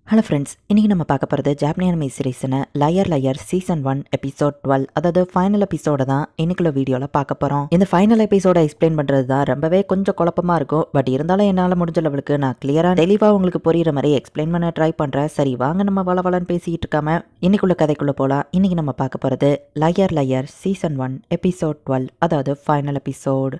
Hello friends, இன்றைக்கி நம்ம பார்க்க போகிறது ஜாப்பனீஸ் அனிமே சீரிஸ்னு லயர் லயர் சீசன் 1 எபிசோட் 12, அதாவது ஃபைனல் எபிசோட தான் இன்னைக்குள்ள வீடியோவில் பார்க்க போகிறோம். இந்த ஃபைனல் எபிசோட எக்ஸ்பிளைன் பண்ணுறது தான் ரொம்பவே கொஞ்சம் குழப்பமாக இருக்கும். பட் இருந்தாலும் என்னால் முடிஞ்ச லெவலுக்கு நான் கிளியராக தெளிவாக உங்களுக்கு புரியுற மாதிரி எக்ஸ்பிளைன் பண்ண ட்ரை பண்ணுறேன். சரி வாங்க நம்ம வளவலன்னு பேசிக்கிட்டு இருக்காம இன்னைக்குள்ள கதைக்குள்ளே போகலாம். இன்றைக்கி நம்ம பார்க்க போகிறது லயர் லயர் சீசன் 1 எபிசோட் 12, அதாவது final episode.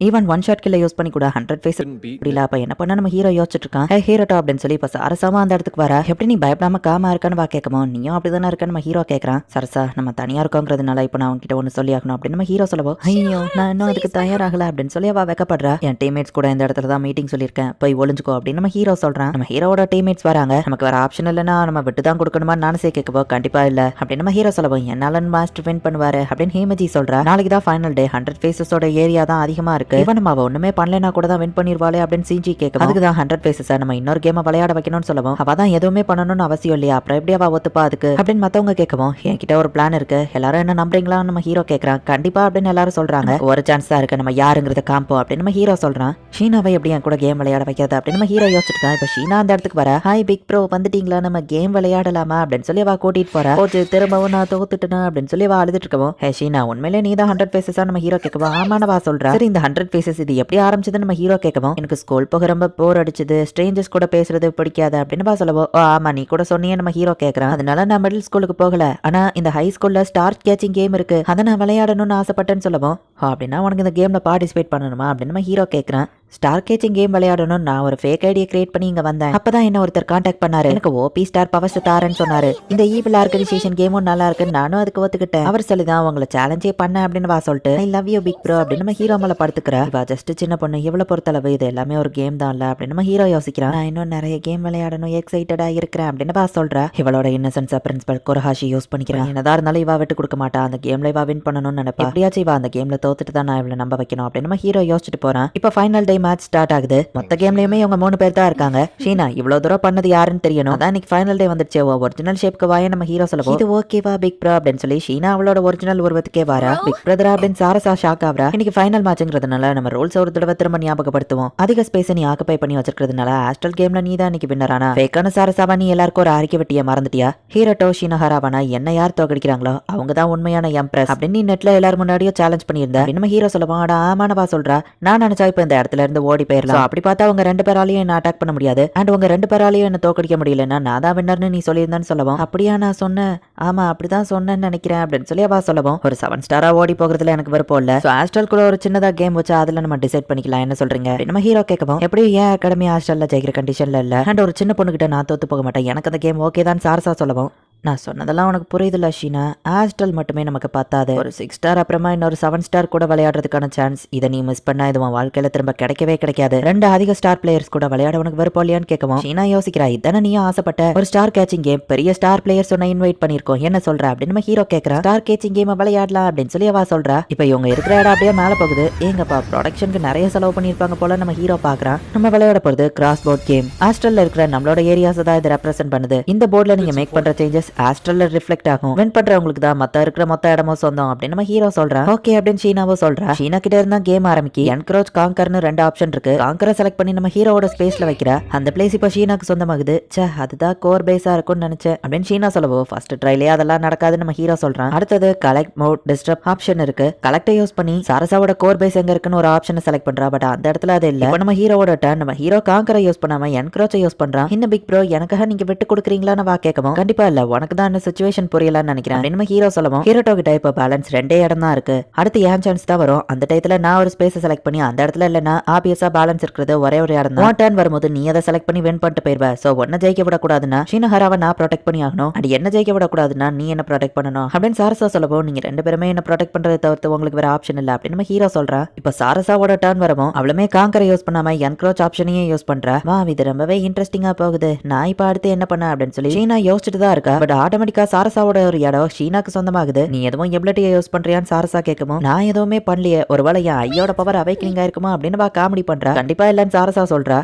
Even one shot கில்ல யூஸ் பண்ணி கூட 100 ஃபேஸ் புரியல. அப்ப என்ன பண்ண நம்ம ஹீரோ யோசிச்சுட்டு இருக்கான். ஹீரோட்டா அப்படின்னு சொல்லி இப்ப சரசாவும் அந்த இடத்துக்கு வர, எப்படி நீ பயப்படாம காமா இருக்கான்னு வா கேட்கமோ, நீயும் அப்படிதானே இருக்கான்னு நம்ம ஹீரோ கேட்கறான். சரசா நம்ம தனியா இருக்கோங்கிறதுனால இப்ப நான் உங்ககிட்ட ஒன்னு சொல்லி ஆகணும் அப்படின்னு நம்ம ஹீரோ சொல்லவோ, ஐயோ நான் இன்னும் அதுக்கு தயாராகல அப்படின்னு சொல்லி அவ வெக்கப்படுறா. என் டீம்மேட்ஸ் கூட இந்த இடத்துல தான் மீட்டிங் சொல்லியிருக்கேன், போய் ஒளிஞ்சுக்கோ அப்படின்னு நம்ம ஹீரோ சொல்றான். நம்ம ஹீரோட டீம்மேட்ஸ் வராங்க. நமக்கு வேற ஆப்ஷன் இல்லைன்னா நம்ம விட்டு தான் கொடுக்கணுமா நானே கேட்கவோ, கண்டிப்பா இல்ல அப்படின்னு நம்ம ஹீரோ சொல்லவோ, என்னால மாஸ்டர் வின் பண்ணுவாரு அப்படின்னு ஹேமஜி சொல்றா. நாளைக்கு தான் ஃபைனல் டே, 100 ஃபேஸஸோட ஏரியா தான் அதிகமா இருக்கு. இவன் நம்ம ஒண்ணுமே பண்ணலனா கூட தான் வின் பண்ணிடுவாளே அப்படின்னு சிஜி கேட்கும். அதுக்கு தான் 100 ஃபேஸஸ் நம்ம இன்னொரு கேமை விளையாட வைக்கணும்னு சொல்லவும், அவ தான் எதுவுமே பண்ணணும்னு அவசியம் இல்லையா, அப்புறம் எப்படி அவ ஒத்துப்பா அதுக்கு அப்படின்னு மத்தவங்க கேட்கவும், என்கிட்ட ஒரு பிளான் இருக்கு, எல்லாரும் என்ன நம்புறீங்களா நம்ம ஹீரோ கேட்கறான். கண்டிப்பா அப்படின்னு எல்லாரும் சொல்றாங்க. ஒரு சான்ஸ் தான் இருக்கு, நம்ம யாருங்கிறத காம்போ அப்படின்னு நம்ம ஹீரோ சொல்றான். ஷீனாவை எப்படி என் கூட கேம் விளையாட வைக்காது அப்படின்னு நம்ம ஹீரோ யோசிச்சிருக்கான். இப்ப ஷீனா அந்த இடத்துக்கு வர, ஹாய் பிக் ப்ரோ வந்துட்டீங்களா, நம்ம கேம் விளையாடலாமா அப்படின்னு சொல்லி அவ கூட்டிட்டு போறா. கோச்சு திரும்பவும் நான் தோத்துட்டேனா அப்படின்னு சொல்லி அவ அழுதுட்டு இருக்கவும், ஹே ஷீனா உண்மையிலே நீ தான் 100 ஃபேஸஸா நம்ம ஹீரோ கேட்கவா. ஆமானவா சொல்றா. சரி இந்த 100 ஃபேஸஸ் இது எப்படி ஆரம்பிச்சது நம்ம ஹீரோ கேட்கவும், எனக்கு ஸ்கூல் போக ரொம்ப போர் அடிச்சது, ஸ்ட்ரேஞ்சர்ஸ் கூட பேசுறது பிடிக்காது அப்படின்னு பா சொல்லவோ, ஆமா நீ கூட சொன்னியே நம்ம ஹீரோ கேட்கறான். அதனால நான் மிடில் ஸ்கூலுக்கு போகல, ஆனா இந்த ஹை ஸ்கூல்ல ஸ்டார் கேச்சிங் கேம் இருக்கு, அதை நான் விளையாடணும்னு ஆசைப்பட்டேன்னு சொல்லவும், அப்படின்னா உனக்கு இந்த கேம்ல பார்ட்டிசிபேட் பண்ணணுமா அப்படின்னு நம்ம ஹீரோ கேட்கறான். ஸ்டார் கேச்சிங் கேம் விளையாடணும் நான் ஒரு ஃபேக் ஐடியை கிரியேட் பண்ணி இங்க வந்தேன். அப்பதான் என்ன ஒருத்தர் கான்டாக்ட் பண்ணாரு, எனக்கு ஓபி ஸ்டார் பவர்ஸ் தாரன்னு சொன்னாரு. இந்த ஈவில் ஆர்கனைசேஷன் கேமும் நல்லா இருக்கு, நானும் அதுக்கு ஒத்துக்கிட்டேன். அவர் சொல்லிதான் உங்களை சேலஞ்சே பண்ண அப்படின்னு வா சொல்லிட்டு, I love you big bro அப்படின்னு நம்ம ஹீரோ மேல படுத்துக்கிறா. இவ ஜஸ்ட் சின்ன பொண்ணு, இவ்வளவு பொறுத்தளவு இது எல்லாமே ஒரு கேம் தான் இல்ல அப்படின்னு நம்ம ஹீரோ யோசிக்கிறான். நான் இன்னும் நிறைய கேம் விளையாடணும் எக்ஸைட்டடா இருக்கிறேன் அப்படின்னு வா சொல்றா. இவளோட இன்னசென்ஸா பிரின்சிபல் குரஹாஷி யூஸ் பண்ணிக்கிறான். என்னதான் இருந்தாலும் இவ விட்டு கொடுக்க மாட்டா, அந்த கேம்ல இவ வின் பண்ணணும்னு நினைப்பா. எப்படியாச்சும் இவ அந்த கேம்ல தோத்துட்டு தான் நான் இவளை நம்ப வைக்கணும் அப்படின்னு நம்ம ஹீரோ யோசிச்சுட்டு போறான். இப்ப ஃபைனல் டே மேட்ச் ஸ்டார்ட் ஆகுது. மொத்த கேம்லயுமே இவங்க 3 பேர் தான் இருக்காங்க. ஷீனா இவ்வளவு தூரம் பண்ணது யாருன்னு தெரியணும், அதான் இன்னைக்கு ஃபைனல் டே வந்துருச்சு. ஒரிஜினல் ஷேப்க்கு வாய நம்ம ஹீரோ சொல்லவும், இது ஓகேவா பிக் ப்ரோ அப்படின்னு சொல்லி ஷீனா அவளோட ஒரிஜினல் உருவத்துக்கே வாரா. பிக் பிரதர் அப்படின்னு சாரசா ஷாக் ஆவரா. இன்னைக்கு ஃபைனல் மேட்ச்ங்கிறதுனால நம்ம ரூல்ஸ் ஒரு தடவை திரும்ப ஞாபகப்படுத்துவோம். அதிக ஸ்பேஸ் நீ ஆக்குபை பண்ணி வச்சிருக்கிறதுனால ஆஸ்ட்ரல் கேம்ல நீ தான் இன்னைக்கு வின்னரானா. ஃபேக்கான சாரசாவா நீ எல்லாருக்கும் ஒரு அறிக்கை வெட்டிய மறந்துட்டியா. ஹீரோட்டோ ஷீனஹராவானா என்ன யார் தோக்கடிக்கிறாங்களோ அவங்க தான் உண்மையான எம்ப்ரஸ் அப்படின்னு நீ நெட்ல எல்லாரும் முன்னாடியும் சேலஞ்ச் பண்ணியிருந்தா. நம்ம ஹீரோ சொல்லுவான், ஆடா ஆமானவா சொல்றா, நான் நினைச்சா இப்ப இந்த இடத்துல இருந்து ஓடி போயிடலாம். அப்படி பார்த்தா அவங்க 2 பேராலையும் என்ன அட்டாக் பண்ண முடியாது, அண்ட் உங்க 2 பேராலையும் என்ன தோக்கடிக்க முடியலன்னா நான் தான் வின்னர்னு நீ சொல்லியிருந்தான்னு சொல்லவும், அப்படியா நான் சொன்னேன், ஆமா அப்படிதான் சொன்னேன்னு நினைக்கிறேன் அப்படின்னு சொல்லி அவ சொல்லவும், ஒரு 7 ஸ்டாரா ஓடி போகிறதுல எனக்கு விருப்பம் இல்ல. ஆஸ்ட்ரல் கூட ஒரு சின்னதா கேம் வச்சா அதுல நம்ம டிசைட் பண்ணிக்கலாம், என்ன சொல்றீங்க நம்ம ஹீரோ கேட்கவும், எப்படி ஏன் அகாடமி ஆஸ்ட்ரல்ல ஜெயிக்கிற கண்டிஷன்ல இல்ல, அண்ட் ஒரு சின்ன பொண்ணு கிட்ட நான் தோத்து போக மாட்டேன், எனக்கு அந்த கேம் ஓகே தான் சாரசா சொல்லவும், நான் சொன்னதெல்லாம் உனக்கு புரியுதுல ஷீனா, ஆஸ்ட்ரல் மட்டுமே நமக்கு பார்த்தாது, ஒரு 6 ஸ்டார் அப்புறமா இன்னொரு 7 ஸ்டார் கூட விளையாடுறதுக்கான சான்ஸ், இதை நீ மிஸ் பண்ணா இது உன் வாழ்க்கையில திரும்ப கிடைக்கவே கிடைக்காது. 2 அதிக ஸ்டார் பிளேயர்ஸ் கூட விளையாட உனக்கு விருப்பம் இல்லையான்னு கேட்கவும், ஷீனா யோசிக்கிறா, இதானே நீயும் ஆசைப்பட்ட ஒரு ஸ்டார் கேச்சிங் கேம், பெரிய ஸ்டார் பிளேயர்ஸ் உன்னை இன்வைட் பண்ணிருக்கோம், என்ன சொல்ற அப்படின்னு நம்ம ஹீரோ கேட்கறா. ஸ்டார் கேச்சிங் கேம் விளையாடலாம் அப்படின்னு சொல்லி அவ சொல்றா. இப்ப இவங்க இருக்கிற இடம் அப்படியே மேல போகுது. ஏங்கப்பா ப்ரொடக்ஷனுக்கு நிறைய செலவு பண்ணிருப்பாங்க போல நம்ம ஹீரோ பாக்குறான். நம்ம விளையாட போறது கிராஸ் போர்ட் கேம். ஆஸ்ட்ரல்ல இருக்கிற நம்மளோட ஏரியாஸ் தான் இது ரெப்ரசென்ட் பண்ணுது. இந்த போர்ட்ல நீங்க மேக் பண்ற சேஞ்சஸ் ஆஸ்ட்ரல்ல ரிஃப்ளெக்ட் ஆகும். வின் பண்றவங்களுக்கு தான் மத்த இருக்கிற மொத்த இடமும் சொந்தம் அப்படின்னு நம்ம ஹீரோ சொல்றான். ஓகே அப்படின்னு ஷீனாவோ சொல்றா. ஷீனா கிட்ட இருந்தா கேம் ஆரம்பிக்கி. என்க்ரோச் காங்கர்னு 2 ஆப்ஷன் இருக்கு. காங்கரை செலக்ட் பண்ணி நம்ம ஹீரோவோட ஸ்பேஸ்ல வைக்கிறா. அந்த பிளேஸ் இப்ப ஷீனாக்கு சொந்தமாகுது. ச்சே அதுதான் கோர் பேஸா இருக்கும்னு நினைச்சேன் அப்படின்னு ஷீனா சொல்லவோ, ஃபர்ஸ்ட் ட்ரைலே அதெல்லாம் நடக்காதுன்னு நம்ம ஹீரோ சொல்றான். அடுத்தது கலெக்ட் மோட் டிஸ்டர்ப் ஆப்ஷன் இருக்கு. கலெக்டை யூஸ் பண்ணி சாரசாவோட கோர் பேஸ் எங்க இருக்குன்னு ஒரு ஆப்ஷனை செலக்ட் பண்றா. பட் அந்த இடத்துல அது இல்ல. நம்ம ஹீரோவோட டர்ன். நம்ம ஹீரோ காங்கரை யூஸ் பண்ணாம என்க்ரோச்சை யூஸ் பண்றான். இந்த பிக் ப்ரோ எனக்காக நீங்க விட்டு கொடுக்குறீங்களான்னு வா கேட்கவும், கண்டிப்பா இல்ல, உனக்கு தான் இந்த சிச்சுவேஷன் புரியலன்னு நினைக்கிறேன் அப்படின்னு ஹீரோ சொல்லவும், ஹீரோட்டோ கிட்ட இப்ப பேலன்ஸ் 2 இடம் தான் இருக்கு. அடுத்து ஏன் சான்ஸ் தான் வரும். அந்த டைத்துல நான் ஒரு ஸ்பேஸ் செலக்ட் பண்ணி அந்த இடத்துல இல்லனா ஆபியஸா பேலன்ஸ் இருக்கிறது ஒரே ஒரு இடம் தான். டர்ன் வரும்போது நீ அதை செலக்ட் பண்ணி வின் பண்ணிட்டு போயிருவ. சோ ஒன்ன ஜெயிக்க விட கூடாதுன்னா ஷீனஹராவை நான் ப்ரொடெக்ட் பண்ணி ஆகணும், அது என்ன ஜெயிக்க விட கூடாதுன்னா நீ என்ன ப்ரொடெக்ட் பண்ணணும் அப்படின்னு சாரசா சொல்லவும், நீங்க 2 பேருமே என்ன ப்ரொடெக்ட் பண்றதை தவிர்த்து உங்களுக்கு வேற ஆப்ஷன் இல்ல அப்படின்னு நம்ம ஹீரோ சொல்றா. இப்ப சாரசாவோட டர்ன் வரவும் அவளுமே காங்கரை யூஸ் பண்ணாம என்க்ரோச் ஆப்ஷனையே யூஸ் பண்றா. வா இது ரொம்பவே இன்ட்ரெஸ்டிங்கா போகுது, நான் இப்ப அடுத்து என்ன பண்ண அப்படின்னு சொல்லி ஷீனா யோசிச்சுட்டு தான் இருக்கா. பட் அண்ட் ஆட்டோமேட்டிக்கா சாரசாவோட ஒரு இடம் ஷீனாக்கு சொந்தமாகுது. நீ எதுவும் எபிலிட்டியை யூஸ் பண்றியான்னு சாரசா கேட்கும். நான் எதுவுமே பண்ணலையே, ஒருவேளை என் ஐயோட பவர் அவைக்கிங் ஆயிருக்குமா அப்படின்னு காமெடி பண்றா. கண்டிப்பா இல்லன்னு சாரசா சொல்றா.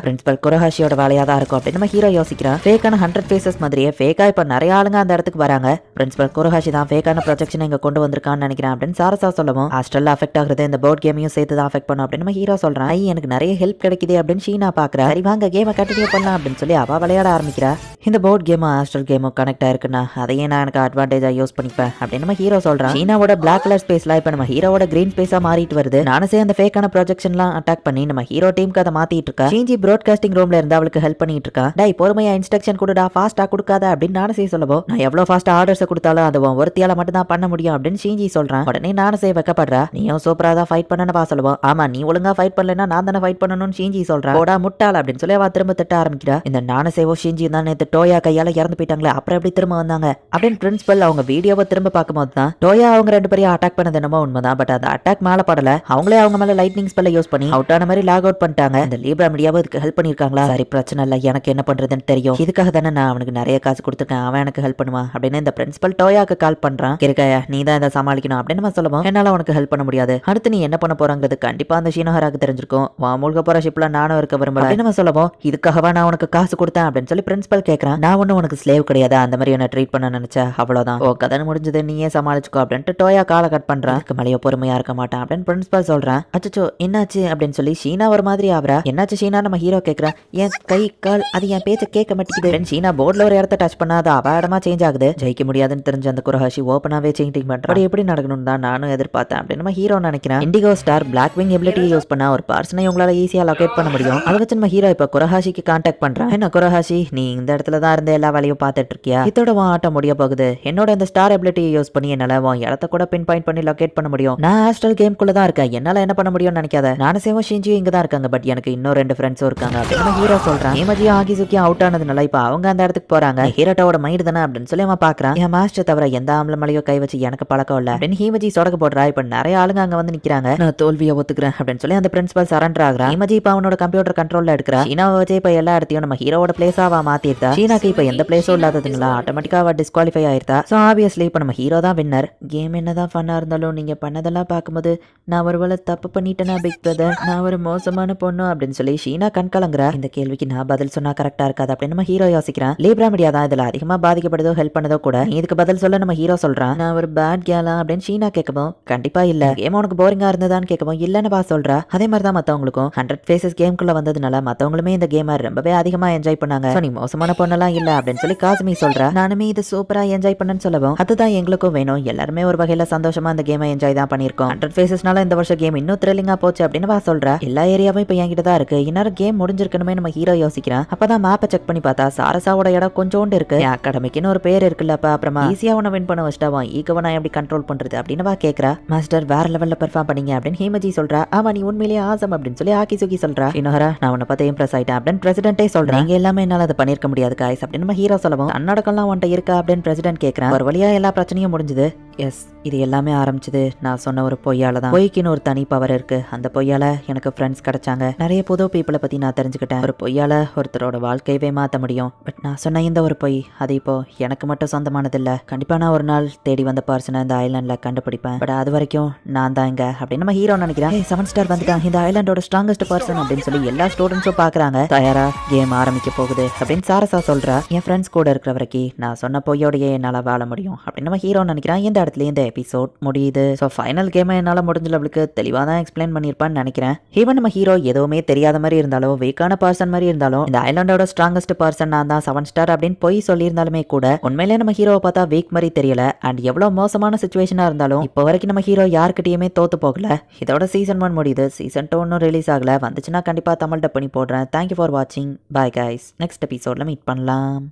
பிரின்சிபல் குரஹாஷியோட வேலையா தான் இருக்கும் அப்படின்னு நம்ம ஹீரோ யோசிக்கிறான். ஃபேக்கான 100 ஃபேசஸ் மாதிரியே ஃபேக்கா இப்ப நிறைய ஆளுங்க அந்த இடத்துக்கு வராங்க. பிரின்சிபல் குரஹாஷி தான் ஃபேக்கான ப்ரொஜெக்ஷன் இங்க கொண்டு வந்திருக்கான்னு நினைக்கிறேன் அப்படின்னு சாரசா சொல்லவும், ஹாஸ்டல்ல அஃபெக்ட் ஆகுறது இந்த போர்ட் கேமையும் சேர்த்து தான் அஃபெக்ட் பண்ணும் அப்படின்னு நம்ம ஹீரோ சொல்றான். எனக்கு நிறைய ஹெல்ப் கிடைக்குது அப்படின்னு ஷீனா பாக்குறா. சரி வாங்க கேமை கண்டினியூ பண்ணலாம் அப்படின்னு சொல்லி அவ விளையாட ஆரம்பிக்கிறா. இந்த போர்ட் கேமும் ஹாஸ்டல் கேமும் கனெக்ட் ஆயிருக்குன்னா அதையே நான் எனக்கு அட்வான்டேஜா யூஸ் பண்ணிப்பேன் அப்படின்னு நம்ம ஹீரோ சொல்றான். ஷீனாவோட பிளாக் கலர் ஸ்பேஸ்ல இப்ப நம்ம ஹீரோவோட கிரீன் ஸ்பேஸா மாறிட்டு வருது. நானே அந்த ஃபேக்கான ப்ரொஜெக்ஷன்லாம் அட்டாக் பண்ணி நம்ம ஹீரோ டீமுக்கு அதை மாத்திட்டு இருக்கா. ஷீஞ்சி ப்ராட்காஸ்டிங் ரூம்ல இருந்து அவளுக்கு ஹெல்ப் பண்ணிட்டு இருக்கா. டேய் பொறுமையா இன்ஸ்ட்ரக்ஷன் கொடுடா, ஃபாஸ்டா கொடுக்காத அப்படின்னு நானே சொல்லவும், நான் எவ்வளவு ஃபாஸ்டா ஆர்டர்ஸ் கொடுத்தாலும் அது ஒருத்தியால மட்டும் தான் பண்ண முடியும் அப்படின்னு ஷீஞ்சி சொல்றான். உடனே நானே வைக்கப்படுறா. நீயும் சூப்பரா தான் ஃபைட் பண்ணனு சொல்லுவோம். ஆமா நீ ஒழுங்கா ஃபைட் பண்ணலன்னா நான் தானே ஃபைட் பண்ணணும்னு ஷீஞ்சி சொல்றான். போடா முட்டாள் அப்படின்னு சொல்லி அவ திரும்ப திட்ட ஆரம்பிக்கிறா. இந்த நானசேவோ ஷீஞ்சி தான் நேத்து டோயா கையால இறந்து போயிட்டாங்களே, அப்புறம் எப்படி திரும்ப வந்தாங்க அப்படின்னு பிரின்சிபல் அவங்க வீடியோவை திரும்ப பார்க்கும்போது தான் டோயா அவங்க 2 பேரையும் அட்டாக் பண்ணது என்னமோ உண்மைதான். பட் அந்த அட்டாக் மேல படல, அவங்களே அவங்க மேல லைட்னிங் ஸ்பெல்ல யூஸ் பண்ணி அவுட் ஆன மாதிரி லாக் அவுட் பண்ணிட்டாங்க. இந்த லீப்ரா மீடியாவை இதுக்கு ஹெல்ப் பண்ணிருக்காங்களா? சரி பிரச்சனை இல்ல, எனக்கு என்ன பண்றதுன்னு தெரியும். இதுக்காக தானே நான் அவனுக்கு நிறைய காசு கொடுத்துருக்கேன், அவன் எனக்கு ஹெல்ப் பண்ணுவான் அப்படின்னு இந்த பிரின்சிபல் டோயாக்கு கால் பண்றான். இருக்காயா நீ தான் இதை சமாளிக்கணும் அப்படின்னு நம்ம சொல்லுவோம். என்னால உனக்கு ஹெல்ப் பண்ண முடியாது, அடுத்து நீ என்ன பண்ண போறாங்கிறது கண்டிப்பா அந்த ஷீனோஹராக்கு தெரிஞ்சிருக்கும். மூழ்க போற ஷிப்ல நானும் இருக்க விரும்பல அப்படின்னு நம்ம சொல்லுவோம். இதுக்காகவா நான் உனக்கு காசு கொடுத்தேன் அப்படின்னு சொல்லி பிரின்சிபல் கேட்கறான். நான் ஒன்னும் உனக்கு ஸ்லேவ் கிடையாது, அந்த மாதிரி என்ன ட்ரீட் பண்ண நினைச்சா அவ்வளவுதான், ஓ கதை முடிஞ்சது நீயே சமாளிச்சுக்கோ அப்படின்ட்டு டோயா காலை கட் பண்றான். மலைய பொறுமையா இருக்க மாட்டான் அப்படின்னு பிரின்சிபல் சொல்றான். அச்சோ என்னாச்சு அப்படின்னு சொல்லி ஷீனா ஒரு மாதிரி ஆவரா. என்னாச்சு ஷீனா நம்ம ஹீரோ கேட்கறான். என் கை கால் அது என் பேச்ச கேட்க மாட்டேங்குது. ஷீனா போர்ட்ல ஒரு இடத்த டச் பண்ணாத அவ இடமா சேஞ்ச் ஆகுது. ஜெயிக்க முடியாதுன்னு தெரிஞ்ச அந்த குரஹாஷி ஓப்பனாவே சேஞ்சிங் பண்றான். அது எப்படி நடக்கணும் தான் நானும் எதிர்பார்த்தேன் அப்படின்னு நம்ம ஹீரோ நினைக்கிறேன். இண்டிகோ ஸ்டார் பிளாக் விங் எபிலிட்டியை யூஸ் பண்ணா ஒரு பர்சனை உங்களால ஈஸியா லொகேட் பண்ண முடியும். அதை வச்சு நம்ம ஹீரோ இப்ப குரஹாஷிக்கு கான்டாக்ட் பண்றான். என்ன குரஹாஷி நீ இந்த இடத்துல தான் இருந்த எல்லா வேலையும் பார்த்துட்டு இருக்கியா? இதோட ஆட்டம் முடிய போகுது. என்னோட இந்த ஸ்டார் எபிலிட்டியை யூஸ் பண்ணி என்னால இடத்த கூட பின் பாயிண்ட் பண்ணி லொகேட் பண்ண முடியும். நான் ஹாஸ்டல் கேம்குள்ள தான் இருக்கேன், என்னால என்ன பண்ண முடியும்னு நினைக்காத. நானசேவும் ஷிஞ்சியும் இங்க தான் இருக்காங்க, பட் எனக்கு இன்னும் 2 ஃப்ரெண்ட்ஸும் இருக்காங்க அப்படின்னு ஹீரோ சொல்றான். ஹேமஜியும் ஆகிசுக்கியும் அவுட் ஆனதுனால இப்ப அவங்க அந்த இடத்துக்கு போறாங்க. ஹீரோட்டோட மைண்ட் தானே அப்படின்னு சொல்லி அவன் பாக்குறான். என் மாஸ்டர் தவிர எந்த ஆம்பளை மலையோ கை வச்சு எனக்கு பழக்கம் இல்ல அப்படின்னு ஹேமஜி சொடக்கு போடுறா. இப்ப நிறைய ஆளுங்க அங்க வந்து நிக்கிறாங்க. நான் தோல்வியை ஒத்துக்கிறேன் அப்படின்னு சொல்லி அந்த பிரின்சிபல் சரண்டர் ஆகுறான். ஹேமஜி இப்ப அவனோட கம்ப்யூட்டர் கண்ட்ரோல்ல எடுக்கிறா. ஷீனாவை வச்சு இப்ப எல்லா இடத்தையும் நம்ம ஹீரோட பிளேஸாவா மாத்திட்டா. ஷீனாக்கு இப்ப எந்த பிளேஸும் இல்லாததுங்களா ஆட்டோமேட்டிக்கா அவ டிஸ்குவாலிஃபை ஆயிருந்தா. ஸோ ஆப்வியஸ்லி இப்போ நம்ம ஹீரோ தான் வின்னர். கேம் என்னதான் ஃபன்னாக இருந்தாலும் நீங்கள் பண்ணதெல்லாம் பார்க்கும்போது நான் ஒருவேளை தப்பு பண்ணிட்டேனா பிக் பிரதர், நான் ஒரு மோசமான பொண்ணு அப்படின்னு சொல்லி ஷீனா கண் கலங்குறா. இந்த கேள்விக்கு நான் பதில் சொன்னா கரெக்டாக இருக்காது அப்படின்னு நம்ம ஹீரோ யோசிக்கிறான். லீப்ரா மீடியா தான் இதில் அதிகமாக பாதிக்கப்படுதோ ஹெல்ப் பண்ணதோ கூட. நீ இதுக்கு பதில் சொல்ல நம்ம ஹீரோ சொல்றான். நான் ஒரு பேட் கேலா அப்படின்னு ஷீனா கேட்கவும், கண்டிப்பா இல்ல. கேம் உனக்கு போரிங்கா இருந்ததான்னு கேட்கவும் இல்லன்னு பா சொல்றா. அதே மாதிரி தான் மற்றவங்களுக்கும் 100 ஃபேசஸ் கேம்குள்ள வந்ததுனால மற்றவங்களுமே இந்த கேமை ரொம்பவே அதிகமாக என்ஜாய் பண்ணாங்க. நீ மோசமான பொண்ணெல்லாம் இல்ல அப்படின்னு சொல்லி காசுமி சொல்றா. நானுமே இது சூப்பரா என்ஜாய் பண்ணன்னு சொல்லவும், அதுதான் எங்களுக்கும் வேணும். எல்லாருமே ஒரு வகையில சந்தோஷமா அந்த கேமை என்ஜாய் தான் பண்ணிருக்கோம். 100 ஃபேசஸ்னால இந்த வருஷம் கேம் இன்னும் த்ரில்லிங்கா போச்சு அப்படின்னு சொல்றா. எல்லா ஏரியாவும் இப்ப என்கிட்ட தான் இருக்கு, இன்னொரு கேம் முடிஞ்சிருக்கணுமே நம்ம ஹீரோ யோசிக்கிறான். அப்பதான் மேப்பை செக் பண்ணி பார்த்தா சாரசாவோட இடம் கொஞ்சோண்டு இருக்கு. அகாடமிக்குன்னு ஒரு பேர் இருக்குல்ல, அப்புறமா ஈஸியா உன வின் பண்ண வச்சுட்டாவா, ஈகவ நான் எப்படி கண்ட்ரோல் பண்றது அப்படின்னு கேக்குறா. மாஸ்டர் வேற லெவல்ல பெர்ஃபார்ம் பண்ணீங்க அப்படின்னு ஹேமஜி சொல்றா. ஆமா நீ உண்மையிலேயே ஆசம் அப்படின்னு சொல்லி ஆக்கி சுக்கி சொல்றா. இன்னொரு நான் உன்னை பார்த்து இம்ப்ரெஸ் ஆயிட்டேன் அப்படின்னு பிரசிடென்ட்டே சொல்றேன். நீங்க எல்லாமே என்னால அதை பண்ணிருக்க முடியாது காய்ஸ் அப்படின்னு நம்ம ஹீரோ சொல்லவும், அன்னடக்கம்லாம் உன்ட்ட இருக்கா அப்படின்னு பிரசிடென்ட் கேட்கறான். ஒரு வழியா எல்லா பிரச்சனையும் முடிஞ்சது. எஸ் இது எல்லாமே ஆரம்பிச்சது நான் சொன்ன ஒரு பொய்யால தான். பொய்க்குன்னு ஒரு தனி பவர் இருக்கு. அந்த பொய்யால எனக்கு ஃப்ரெண்ட்ஸ் கிடைச்சாங்க. நிறைய புது பீப்புளை பத்தி நான் தெரிஞ்சுக்கிட்டேன். ஒரு பொய்யால ஒருத்தரோட வாழ்க்கையவே மாத்த முடியும். பட் நான் சொன்ன இந்த ஒரு பொய் அது இப்போ எனக்கு மட்டும் சொந்தமானது இல்ல. கண்டிப்பா நான் ஒரு நாள் தேடி வந்த பர்சனை இந்த ஐலாண்ட்ல கண்டுபிடிப்பேன். பட் அது வரைக்கும் நான் தான் இங்க அப்படின்னு நம்ம ஹீரோ நினைக்கிறேன். 7 ஸ்டார் வந்துட்டான், இந்த ஐலாண்டோட ஸ்ட்ராங்கஸ்ட் பர்சன் அப்படின்னு சொல்லி எல்லா ஸ்டூடெண்ட்ஸும் பாக்குறாங்க. தயாரா கேம் ஆரம்பிக்க போகுது அப்படின்னு சாரசா சொல்றா. என் ஃப்ரெண்ட்ஸ் கூட இருக்கிற வரைக்கும் நான் சொன்ன பொய்யோடையே என்னால வாழ முடியும் அப்படின்னு நம்ம ஹீரோ நினைக்கிறான். இந்த இடத்துல இந்த எபிசோட் முடியுது. ஸோ ஃபைனல் கேமை என்னால் முடிஞ்ச லெவலுக்கு தெளிவாக தான் எக்ஸ்பிளைன் பண்ணியிருப்பான்னு நினைக்கிறேன். ஈவன் நம்ம ஹீரோ எதுவுமே தெரியாத மாதிரி இருந்தாலும் வீக்கான பர்சன் மாதிரி இருந்தாலும் இந்த ஐலாண்டோட ஸ்ட்ராங்கஸ்ட் பர்சன் நான் தான் 7 ஸ்டார் அப்படின்னு போய் சொல்லியிருந்தாலுமே கூட உண்மையிலே நம்ம ஹீரோவை பார்த்தா வீக் மாதிரி தெரியல. அண்ட் எவ்வளோ மோசமான சுச்சுவேஷனா இருந்தாலும் இப்போ வரைக்கும் நம்ம ஹீரோ யாருக்கிட்டையுமே தோத்து போகல. இதோட சீசன் 1 முடியுது. சீசன் 2 இன்னும் ரிலீஸ் ஆகல. வந்துச்சுன்னா கண்டிப்பாக தமிழ் டப் பண்ணி போடுறேன். தேங்க்யூ ஃபார் வாட்சிங். Bye guys. நெக்ஸ்ட் எபிசோட்ல மீட் பண்ணலாம்.